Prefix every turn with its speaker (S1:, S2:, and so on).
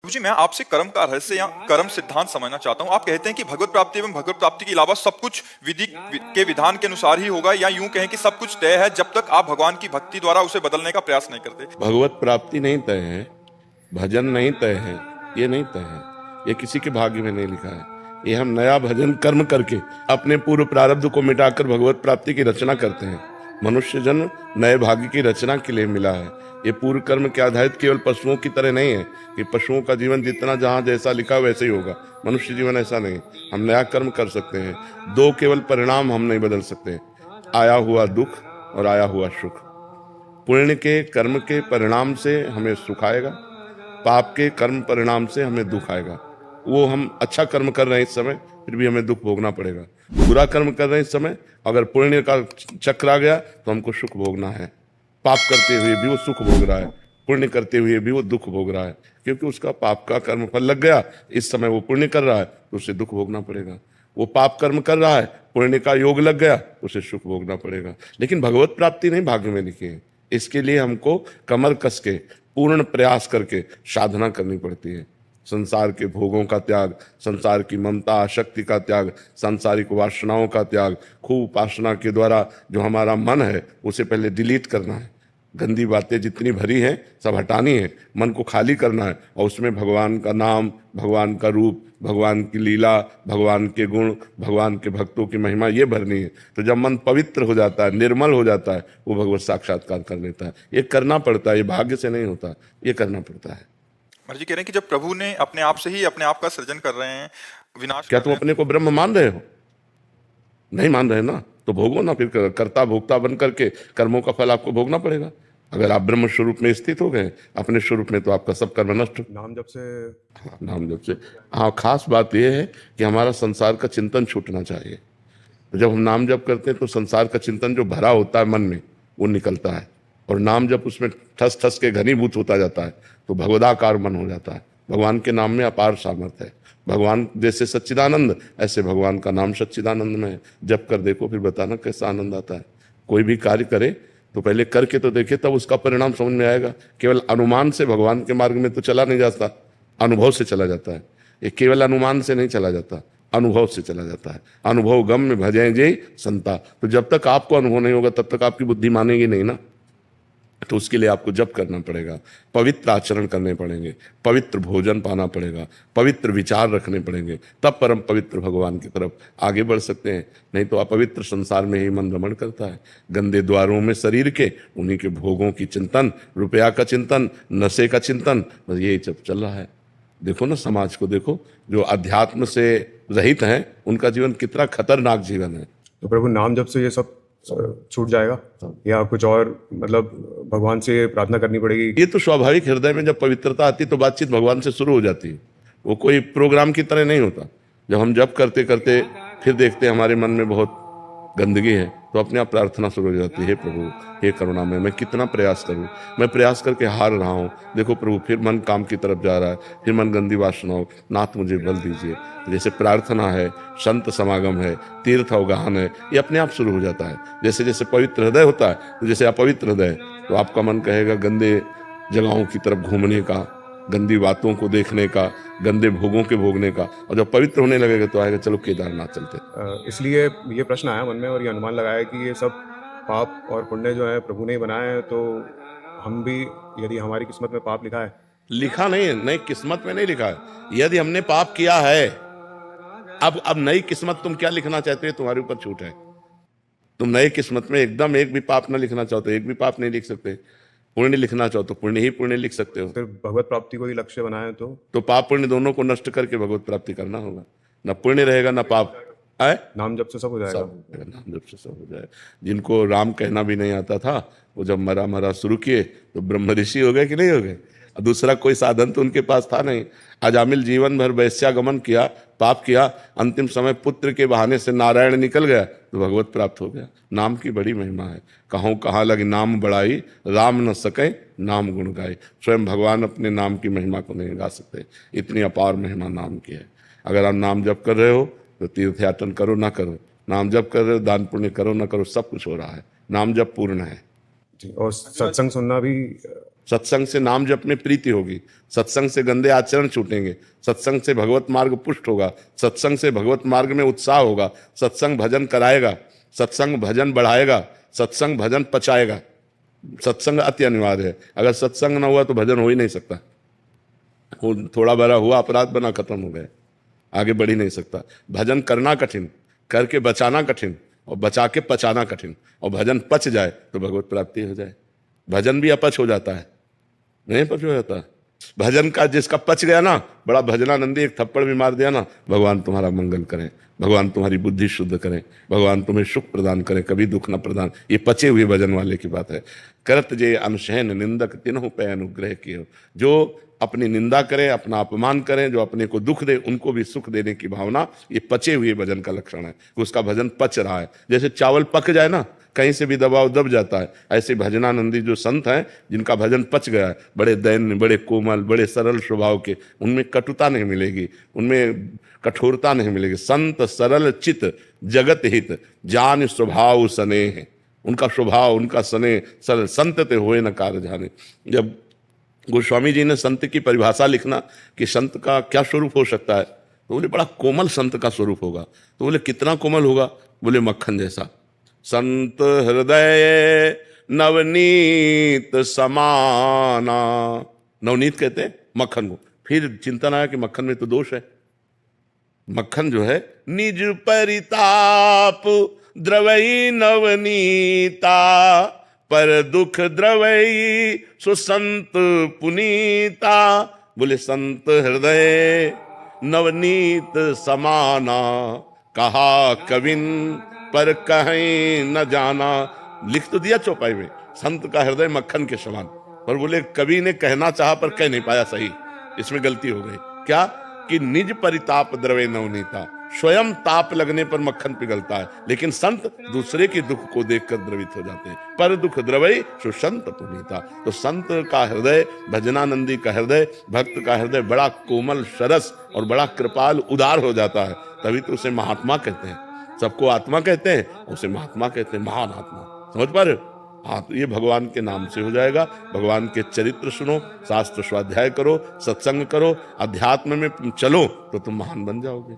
S1: जी, मैं आपसे कर्म का रहस्य या कर्म सिद्धांत समझना चाहता हूँ। आप कहते हैं कि भगवत प्राप्ति एवं भगवत प्राप्ति के अलावा सब कुछ के विधान के अनुसार ही होगा, या यूं कहें कि सब कुछ तय है जब तक आप भगवान की भक्ति द्वारा उसे बदलने का प्रयास नहीं करते।
S2: भगवत प्राप्ति नहीं तय है, भजन नहीं तय है, ये नहीं तय है, ये किसी के भाग्य में नहीं लिखा है। ये हम नया भजन कर्म करके अपने पूर्व प्रारब्ध को मिटाकर भगवत प्राप्ति की रचना करते हैं। मनुष्य जन्म नए भाग्य की रचना के लिए मिला है। ये पूर्व कर्म के आधारित केवल पशुओं की तरह नहीं है कि पशुओं का जीवन जितना जहां जैसा लिखा वैसे ही होगा। मनुष्य जीवन ऐसा नहीं, हम नया कर्म कर सकते हैं। दो केवल परिणाम हम नहीं बदल सकते, आया हुआ दुख और आया हुआ सुख। पुण्य के कर्म के परिणाम से हमें सुख आएगा, पाप के कर्म परिणाम से हमें दुख आएगा। वो हम अच्छा कर्म कर रहे हैं इस समय, फिर भी हमें दुख भोगना पड़ेगा। बुरा कर्म कर रहे हैं इस समय, अगर पुण्य का चक्र आ गया तो हमको सुख भोगना है। पाप करते हुए भी वो सुख भोग रहा है, पुण्य करते हुए भी वो दुख भोग रहा है, क्योंकि उसका पाप का कर्म फल लग गया। इस समय वो पुण्य कर रहा है तो उसे दुख भोगना पड़ेगा। वो पाप कर्म कर रहा है, पुण्य का योग लग गया, उसे सुख भोगना पड़ेगा। लेकिन भगवत प्राप्ति नहीं भाग्य में लिखी है। इसके लिए हमको कमर कस के पूर्ण प्रयास करके साधना करनी पड़ती है। संसार के भोगों का त्याग, संसार की ममता आसक्ति का त्याग, सांसारिक वासनाओं का त्याग, खूब उपासना के द्वारा जो हमारा मन है उसे पहले डिलीट करना है। गंदी बातें जितनी भरी हैं सब हटानी है, मन को खाली करना है और उसमें भगवान का नाम, भगवान का रूप, भगवान की लीला, भगवान के गुण, भगवान के भक्तों की महिमा ये भरनी है। तो जब मन पवित्र हो जाता है, निर्मल हो जाता है, वो भगवत साक्षात्कार कर लेता है। ये करना पड़ता है, ये भाग्य से नहीं होता, ये करना पड़ता है।
S1: महाराज जी कह रहे हैं कि जब प्रभु ने अपने आप से ही अपने आप का सृजन कर रहे हैं, विनाश
S2: क्या
S1: कर
S2: तुम
S1: रहे हैं।
S2: अपने को ब्रह्म मान रहे हो? नहीं मान रहे ना, तो भोगो ना। फिर कर्ता भोक्ता बन करके कर्मों का फल आपको भोगना पड़ेगा। अगर आप ब्रह्म स्वरूप में स्थित हो गए अपने स्वरूप में, तो आपका सब कर्म नष्ट।
S3: नाम जब से
S2: हाँ, नाम जप से। हाँ, खास बात यह है कि हमारा संसार का चिंतन छूटना चाहिए। तो जब हम नाम जप करते हैं तो संसार का चिंतन जो भरा होता है मन में वो निकलता है, और नाम जब उसमें ठस ठस के घनीभूत होता जाता है तो भगवदाकार मन हो जाता है। भगवान के नाम में अपार सामर्थ्य है। भगवान जैसे सच्चिदानंद, ऐसे भगवान का नाम सच्चिदानंद में है। जप कर देखो, फिर बताना कैसा आनंद आता है। कोई भी कार्य करे तो पहले करके तो देखे, तब उसका परिणाम समझ में आएगा। केवल अनुमान से भगवान के मार्ग में तो चला नहीं जाता, अनुभव से चला जाता है। ये केवल अनुमान से नहीं चला जाता, अनुभव से चला जाता है। अनुभव गम में भजें जे संता। तो जब तक आपको अनुभव नहीं होगा तब तक आपकी बुद्धि मानेगी नहीं ना। तो उसके लिए आपको जप करना पड़ेगा, पवित्र आचरण करने पड़ेंगे, पवित्र भोजन पाना पड़ेगा, पवित्र विचार रखने पड़ेंगे, तब परम पवित्र भगवान की तरफ आगे बढ़ सकते हैं। नहीं तो अपवित्र संसार में ही मन रमण करता है। गंदे द्वारों में शरीर के, उन्हीं के भोगों की चिंतन, रुपया का चिंतन, नशे का चिंतन, बस यही सब चल रहा है। देखो ना समाज को, देखो जो अध्यात्म से रहित हैं उनका जीवन कितना खतरनाक जीवन है।
S3: तो प्रभु नाम जब से ये सब छूट जाएगा या कुछ और, मतलब भगवान से प्रार्थना करनी पड़ेगी?
S2: ये तो स्वाभाविक, हृदय में जब पवित्रता आती तो बातचीत भगवान से शुरू हो जाती है। वो कोई प्रोग्राम की तरह नहीं होता। जब हम जप करते करते फिर देखते हमारे मन में बहुत गंदगी है तो अपने आप प्रार्थना शुरू हो जाती है, हे प्रभु, हे करुणामय, मैं कितना प्रयास करूं, मैं प्रयास करके हार रहा हूं। देखो प्रभु, फिर मन काम की तरफ जा रहा है, फिर मन गंदी वासनाओं, नाथ मुझे बल दीजिए। जैसे प्रार्थना है, संत समागम है, तीर्थ अवगाहन है, ये अपने आप शुरू हो जाता है। जैसे जैसे पवित्र हृदय होता है, तो जैसे अपवित्र हृदय तो आपका मन कहेगा गंदे जगहों की तरफ घूमने का, गंदी बातों को देखने का, गंदे भोगों के भोगने का। और जब पवित्र होने लगेगा तो आएगा चलो केदारनाथ चलते।
S3: इसलिए ये प्रश्न आया मन में और ये अनुमान लगाया कि ये सब पाप और पुण्य जो है प्रभु ने ही बनाए हैं, तो हम भी, यदि हमारी किस्मत में पाप लिखा है।
S2: लिखा नहीं है, नई किस्मत में नहीं लिखा है। यदि हमने पाप किया है, अब नई किस्मत तुम क्या लिखना चाहते हो, तुम्हारे ऊपर छूट है। तुम नई किस्मत में एकदम एक भी पाप ना लिखना चाहो तो एक भी पाप नहीं लिख सकते। पुण्य लिखना चाहो तो पुण्य ही पुण्य लिख सकते हो।
S3: फिर भगवत प्राप्ति को ही लक्ष्य बनाए
S2: तो पाप पुण्य दोनों को नष्ट करके भगवत प्राप्ति करना होगा। न पुण्य रहेगा न पाप है।
S3: नाम जब से सब हो जाएगा।
S2: नाम जब से सब हो जाए। जिनको राम कहना भी नहीं आता था, वो जब मरा मरा शुरू किए तो ब्रह्म ऋषि हो गए कि नहीं हो गए। दूसरा कोई साधन तो उनके पास था नहीं। अजामिल जीवन भर वैश्यागमन किया, पाप किया, अंतिम समय पुत्र के बहाने से नारायण निकल गया तो भगवत प्राप्त हो गया। नाम की बड़ी महिमा है। कहूँ कहाँ लगी नाम बड़ाई, राम न सके नाम गुण गाए। स्वयं भगवान अपने नाम की महिमा को नहीं गा सकते, इतनी अपार महिमा नाम की है। अगर आप नाम जप कर रहे हो तो तीर्थ यात्रा करो ना करो, नाम जप कर रहे हो, दान पुण्य करो ना करो, सब कुछ हो रहा है। नाम जप पूर्ण है
S3: जी। और सत्संग सुनना भी
S2: सत्संग से नाम जप में प्रीति होगी, सत्संग से गंदे आचरण छूटेंगे, सत्संग से भगवत मार्ग पुष्ट होगा, सत्संग से भगवत मार्ग में उत्साह होगा, सत्संग भजन कराएगा, सत्संग भजन बढ़ाएगा, सत्संग भजन पचाएगा। सत्संग अति अनिवार्य है। अगर सत्संग ना हुआ तो भजन हो ही नहीं सकता। वो थोड़ा बड़ा हुआ, अपराध बना, खत्म हो गया, आगे बढ़ ही नहीं सकता। भजन करना कठिन, करके बचाना कठिन, और बचा के पचाना कठिन, और भजन पच जाए तो भगवत प्राप्ति हो जाए। भजन भी अपच हो जाता है, नहीं पच हो जाता। भजन का जिसका पच गया ना, बड़ा भजनानंदी एक थप्पड़ भी मार दिया ना, भगवान तुम्हारा मंगल करें, भगवान तुम्हारी बुद्धि शुद्ध करें, भगवान तुम्हें सुख प्रदान करें, कभी दुख न प्रदान। ये पचे हुए भजन वाले की बात है। करत जे अनशहन निंदक तिन्हु पे अनुग्रह कियो। जो अपनी निंदा करें, अपना अपमान करें, जो अपने को दुख दे, उनको भी सुख देने की भावना, ये पचे हुए भजन का लक्षण है। उसका भजन पच रहा है। जैसे चावल पक जाए ना, कहीं से भी दबाव दब जाता है, ऐसे भजनानंदी जो संत हैं जिनका भजन पच गया है, बड़े दैन्य, बड़े कोमल, बड़े सरल स्वभाव के, उनमें कटुता नहीं मिलेगी, उनमें कठोरता नहीं मिलेगी। संत सरल चित जगत हित जान स्वभाव स्नेह। उनका स्वभाव, उनका स्नेह सरल। संत ते होए न कार जाने। जब गोस्वामी जी ने संत की परिभाषा लिखना कि संत का क्या स्वरूप हो सकता है, तो बोले बड़ा कोमल संत का स्वरूप होगा। तो बोले कितना कोमल होगा? बोले मक्खन जैसा। संत हृदय नवनीत समाना। नवनीत कहते हैं मक्खन को। फिर चिंतन आया कि मक्खन में तो दोष है। मक्खन जो है निज परिताप द्रवई नवनीता, पर दुख द्रवई सुसंत पुनीता। बोले संत हृदय नवनीत समाना, कहा कविन पर कहीं न जाना। लिख तो दिया चौपाई में, संत का हृदय मक्खन के समान, पर बोले कवि ने कहना चाहा पर कह नहीं पाया सही। इसमें गलती हो गई। क्या कि निज परिताप द्रवे नवनीता, स्वयं ताप लगने पर मक्खन पिघलता है, लेकिन संत दूसरे के दुख को देखकर द्रवित हो जाते हैं। पर दुख द्रवई सुसंत पुनीता। तो संत का हृदय, भजनानंदी का हृदय, भक्त का हृदय बड़ा कोमल, सरस और बड़ा कृपाल, उदार हो जाता है। तभी तो उसे महात्मा कहते हैं। सबको आत्मा कहते हैं, उसे महात्मा कहते हैं, महान आत्मा। समझ पा रहे हो? हाँ, तो ये भगवान के नाम से हो जाएगा। भगवान के चरित्र सुनो, शास्त्र स्वाध्याय करो, सत्संग करो, अध्यात्म में चलो, तो तुम महान बन जाओगे।